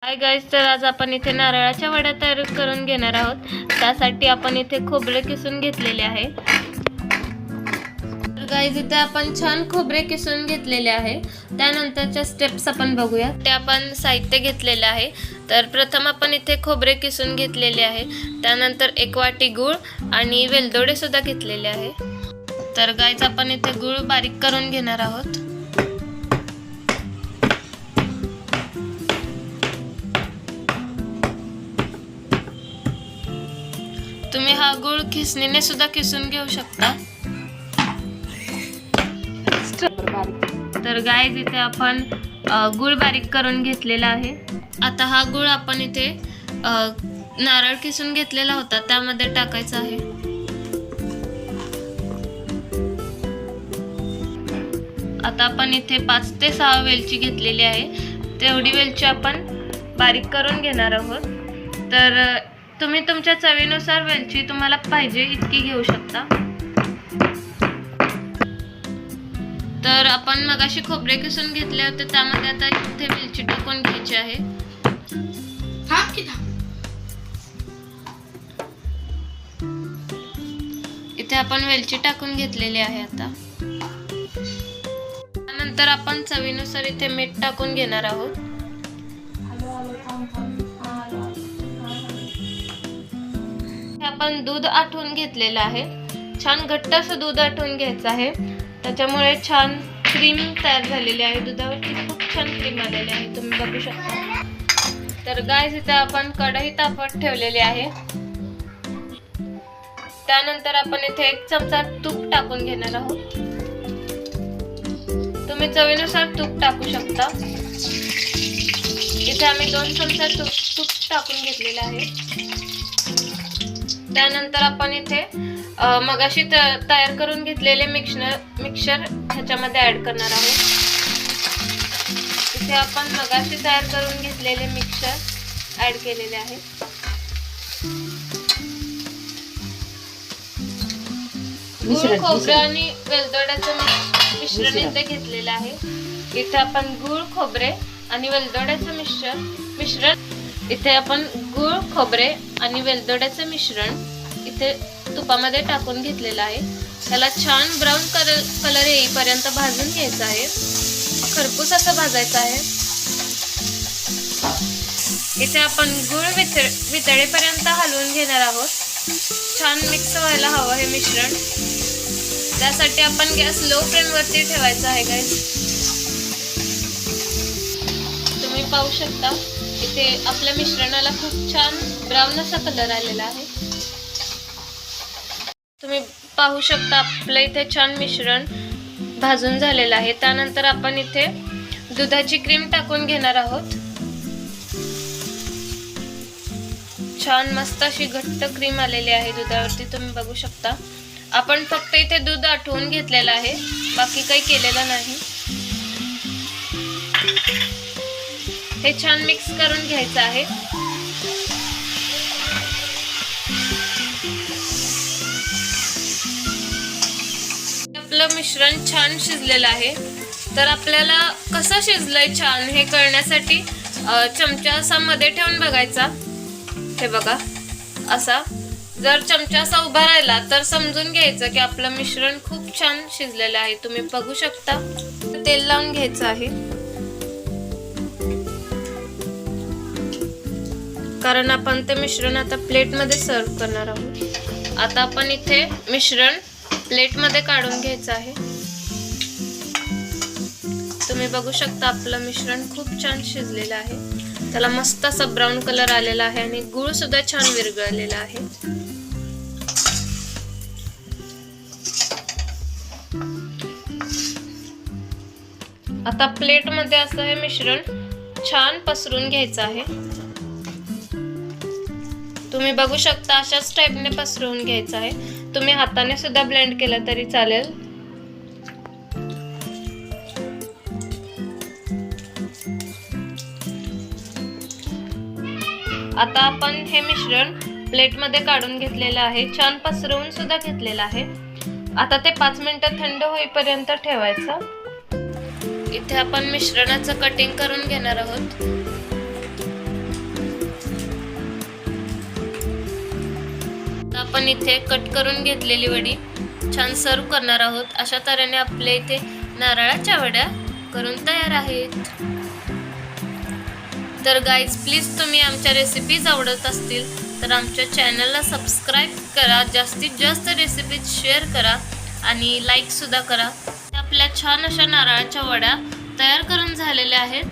Hi guys, तर आज आपण इथे नारळाच्या वड्या तयार करून घेणार आहोत। त्यासाठी आपण इथे खोबरे किसून घेतलेले आहे। तर गाइस, इथे आपण छान खोबरे किसून घेतलेले आहे। त्यानंतरच्या स्टेप्स आपण बघूया। ते आपण साहित्य घेतलेले आहे। तर प्रथम आपण इथे खोबरे किसून घेतलेले आहे। त्यानंतर 1 वाटी गूळ आणि वेलदोडे सुद्धा घेतलेले आहे। तर गाइस, आपण इथे गूळ बारीक करून घेणार आहोत। तुम्ही हा गूळ खिसणीने सुद्धा किसून घेऊ शकता। तर गाइस, इथे आपण गूळ बारीक करून घेतलेला आहे। आता हा गूळ आपण इथे नारळ किसून घेतलेला होता त्यामध्ये टाकायचा आहे। आता आपण इथे 5 ते 6 वेलची घेतलेली आहे। तेवढी वेलची आपण बारीक करून घेणार आहोत। तर तुम्ही तुमच्या चवीनुसार वेलची तुम्हाला पाहिजे इतकी घेऊ शकता। तर आपण मगाशी खोबरे किसून घेतले होते त्यामध्ये आता इथे वेलची टाकून घ्यायची आहे। इथे आपण वेलची टाकून घेतलेली आहे। आता नंतर आपण चवीनुसार इथे मीठ टाकून घेणार आहोत। आपण दूध आटवून घेतलेलं आहे। छान घट्ट असं दूध आटवून घ्यायचं आहे। त्याच्यामुळे छान क्रीम तयार झालेली आहे। दुधावरती खूप छान क्रीम आलेली आहे, तुम्ही बघू शकता। तर गाइस, इथे आपण कढई तापत ठेवलेली आहे। त्यानंतर आपण इथे 1 चमचा तूप टाकून घेणार आहोत। तुम्ही चवीनुसार तूप टाकू शकता। इथे आम्ही 2 चमचा तूप टाकून घेतलेले आहे। त्यानंतर आपण इथे मगाशी तयार करून घेतलेले मिक्सर ह्याच्यामध्ये ऍड करणार आहोत। इथे आपण मगाशी तयार करून घेतलेले मिक्सर ऍड केलेले आहे। गूळ, खोबरे आणि वेलदोड्याचं मिश्रण इथे घेतलेलं आहे। इथे आपण गूळ, खोबरे आणि वेलदोड्याचं मिश्रण इथे आपण गूळ, खोबरे आणि वेलदोड्याचे मिश्रण इथे तुपामध्ये टाकून घेतलेलं आहे। त्याला छान ब्राऊन कलर येईपर्यंत भाजून घ्यायचं आहे। खरपूस असं भाजायचं आहे। इथे आपण गूळ वितळेपर्यंत हलवून घेणार आहोत। छान मिक्स व्हायला हवं हे मिश्रण। त्यासाठी आपण गॅस लो फ्लेम वरती ठेवायचा आहे गाइस। तुम्ही पाहू शकता इथे आपल्या मिश्रणाला खूप छान ब्राऊन असा कलर आलेला आहे। तुम्ही पाहू शकता आपलं इथे छान मिश्रण भाजून झालेलं आहे। त्यानंतर आपण इथे दुधाची क्रीम टाकून घेणार आहोत। छान मस्त अशी घट्ट क्रीम आलेली आहे दुधावरती, तुम्ही बघू शकता। आपण फक्त इथे दूध आटवून घेतलेलं आहे, बाकी काही केलेलं नाही। हे छान मिक्स करून घ्यायचं आहे। आपलं मिश्रण छान शिजलेलं आहे। तर आपल्याला कसं शिजलंय छान हे कळण्यासाठी चमचा असा मध्ये ठेवून बघायचा। हे बघा, असा जर चमचा असा उभा राहिला तर समजून घ्यायचं की आपलं मिश्रण खूप छान शिजलेलं आहे। तुम्ही बघू शकता। तेल लावून घ्यायचं आहे, कारण आपण ते मिश्रण आता प्लेट मध्ये सर्व करणार आहोत। आता आपण इथे मिश्रण प्लेट मध्ये काढून घ्यायचं आहे। तुम्ही बघू शकता आपलं मिश्रण खूप छान शिजलेलं आहे। त्याला मस्त असा ब्राऊन कलर आलेला आहे आणि गूळ सुद्धा छान विरघळलेला आहे। आता प्लेट मध्ये असं हे मिश्रण छान पसरून घ्यायचं आहे। तुम्ही बघू शकता अशाच टाइपने पसरवून घ्यायचं आहे। तुम्ही हाताने सुद्धा ब्लेंड केलं तरी चालेल। आता आपण हे मिश्रण प्लेट मध्ये काढून घेतलेलं आहे। छान पसरवून सुद्धा घेतलेलं आहे। आता ते 5 मिनिटं थंड होईपर्यंत ठेवायचं। इथे आपण मिश्रणाचं कटिंग करून घेणार आहोत। आपण इथे कट करून घेतलेली वडी छान सर्व करणार आहोत. अशा तऱ्हेने आपल्या इथे नारळाच्या वड्या करून तयार आहेत. तर गाईज प्लीज तुम्ही आमच्या रेसिपीज आवडत असतील तर आमच्या चॅनलला सबस्क्राईब करा, जास्तीत जास्त रेसिपीज शेअर करा आणि लाईक सुद्धा करा. आपल्या छान अशा नारळाच्या वड्या तयार करून झालेल्या आहेत.